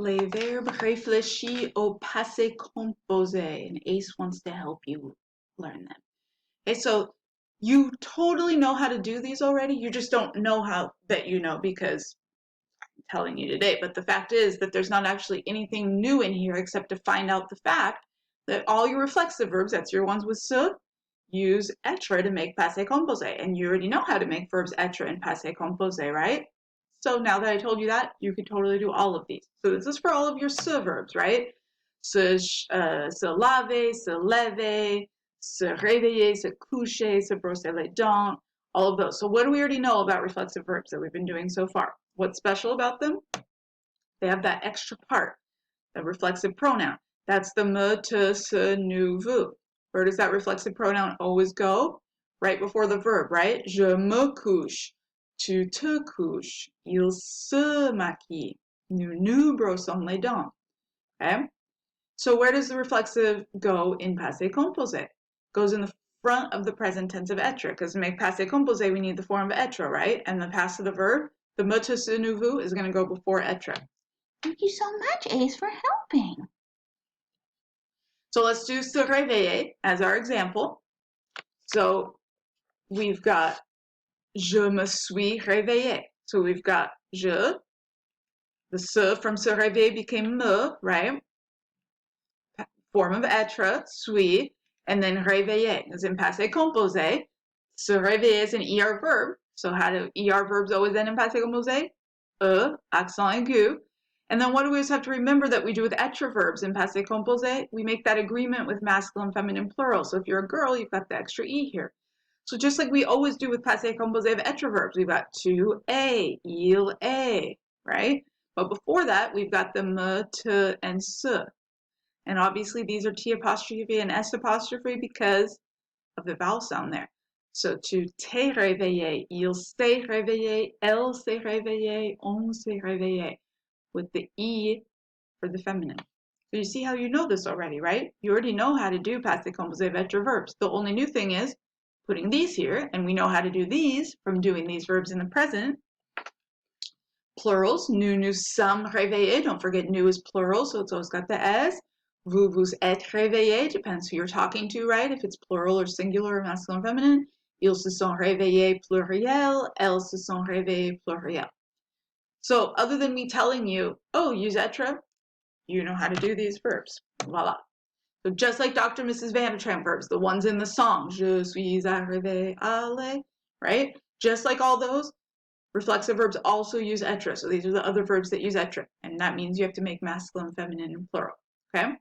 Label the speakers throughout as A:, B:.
A: Les verbes réfléchis au passé composé. And Ace wants to help you learn them. Okay, so you totally know how to do these already. You just don't know how that you know because I'm telling you today. But the fact is that there's not actually anything new in here except to find out the fact that all your reflexive verbs, that's your ones with se, use être to make passé composé. And you already know how to make verbs être and passé composé, right? So now that I told you that, you can totally do all of these. So this is for all of your se verbs, right? Se laver, se lever, se réveiller, se coucher, se brosser les dents, all of those. So what do we already know about reflexive verbs that we've been doing so far? What's special about them? They have that extra part, the reflexive pronoun. That's the me, te, se, nous, vous. Where does that reflexive pronoun always go? Right before the verb, right? Je me couche, tu te couches, il se maquille, nous nous brossons les dents. Okay? So where does the reflexive go in passé composé? Goes in the front of the present tense of être, because to make passé composé, we need the form of être, right? And the past of the verb, the me, te, se, nous, vous, is going to go before être.
B: Thank you so much, Ace, for helping.
A: So let's do se réveiller as our example. So we've got je me suis réveillé. So we've got je, the se from se réveiller became me, right? Form of être, suis, and then réveiller is in passé composé. Se réveiller is an ER verb. So how do ER verbs always end in passé composé? Accent aigu. And then what do we always have to remember that we do with être verbs in passé composé? We make that agreement with masculine, feminine, plural. So if you're a girl, you've got the extra E here. So just like we always do with passé composé of être verbs, we've got tu es, il est, right? But before that, we've got the me, te, and se. And obviously these are T apostrophe and S apostrophe because of the vowel sound there. So tu t'es réveillé, il s'est réveillé, elle s'est réveillée, on s'est réveillé, with the E for the feminine. So you see how you know this already, right? You already know how to do passé composé of être verbs. The only new thing is putting these here, and we know how to do these from doing these verbs in the present. Plurals, nous sommes réveillés. Don't forget nous is plural, so it's always got the S. Vous êtes réveillés, depends who you're talking to, right? If it's plural or singular or masculine or feminine. Ils se sont réveillés pluriel, elles se sont réveillées pluriel. So other than me telling you, oh, use être, you know how to do these verbs. Voila. So just like Dr. and Mrs. Vandertramp verbs, the ones in the song, je suis arrivé, aller, right? Just like all those, reflexive verbs also use être. So these are the other verbs that use être. And that means you have to make masculine, feminine, and plural. Okay?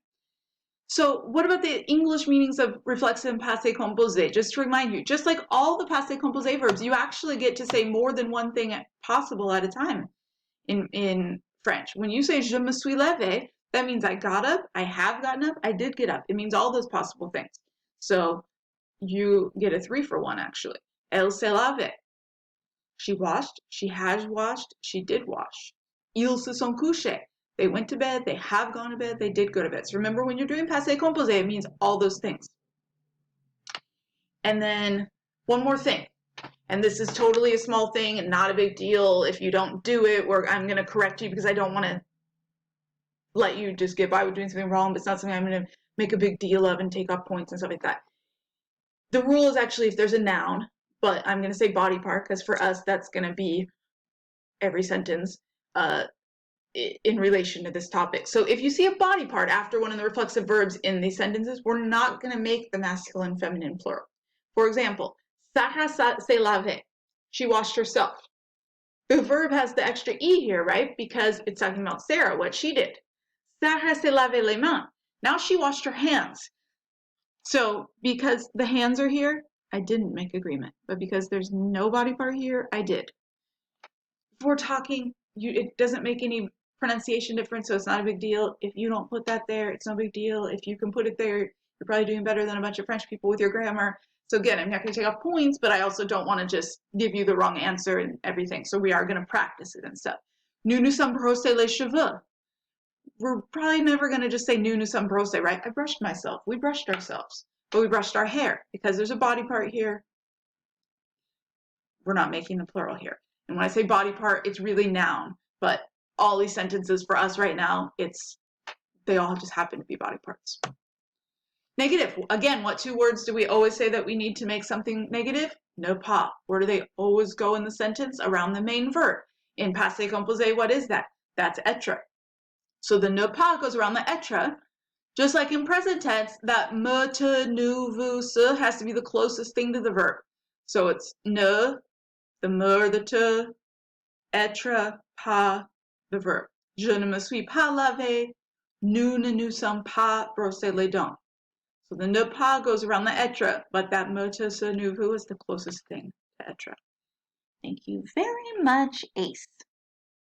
A: So what about the English meanings of reflexive and passé composé? Just to remind you, just like all the passé composé verbs, you actually get to say more than one thing possible at a time in French. When you say je me suis levé, that means I got up, I have gotten up, I did get up. It means all those possible things. So you get a 3-for-1 actually. Elle s'est lavée. She washed, she has washed, she did wash. Ils se sont couchés. They went to bed, they have gone to bed, they did go to bed. So remember when you're doing passé composé, it means all those things. And then one more thing. And this is totally a small thing and not a big deal. If you don't do it, I'm going to correct you because I don't want to let you just get by with doing something wrong, but it's not something I'm going to make a big deal of and take off points and stuff like that. The rule is actually if there's a noun, but I'm going to say body part because for us that's going to be every sentence in relation to this topic. So if you see a body part after one of the reflexive verbs in these sentences, we're not going to make the masculine, feminine, plural. For example, Sarah s'est lavée. She washed herself. The verb has the extra E here, right? Because it's talking about Sarah, what she did. Sarah s'est lavé les mains. Now she washed her hands. So because the hands are here, I didn't make agreement. But because there's no body part here, I did. If we're talking, it doesn't make any pronunciation difference, so it's not a big deal. If you don't put that there, it's no big deal. If you can put it there, you're probably doing better than a bunch of French people with your grammar. So again, I'm not going to take off points, but I also don't want to just give you the wrong answer and everything. So we are going to practice it and stuff. Nous sommes brossés les cheveux. We're probably never going to just say nous sommes brossés, right? I brushed myself. We brushed ourselves. But we brushed our hair because there's a body part here. We're not making the plural here. And when I say body part, it's really noun. But all these sentences for us right now, they all just happen to be body parts. Negative. Again, what two words do we always say that we need to make something negative? Ne pas. Where do they always go in the sentence? Around the main verb. In passé composé, what is that? That's être. So the ne pas goes around the être. Just like in present tense, that me, te, nous, vous, ce has to be the closest thing to the verb. So it's ne, the me or the te, être, pas, the verb. Je ne me suis pas lavé. Nous ne nous sommes pas brossé les dents. So the ne pas goes around the être, but that me, te, ce, nous, vous is the closest thing to être.
B: Thank you very much, Ace.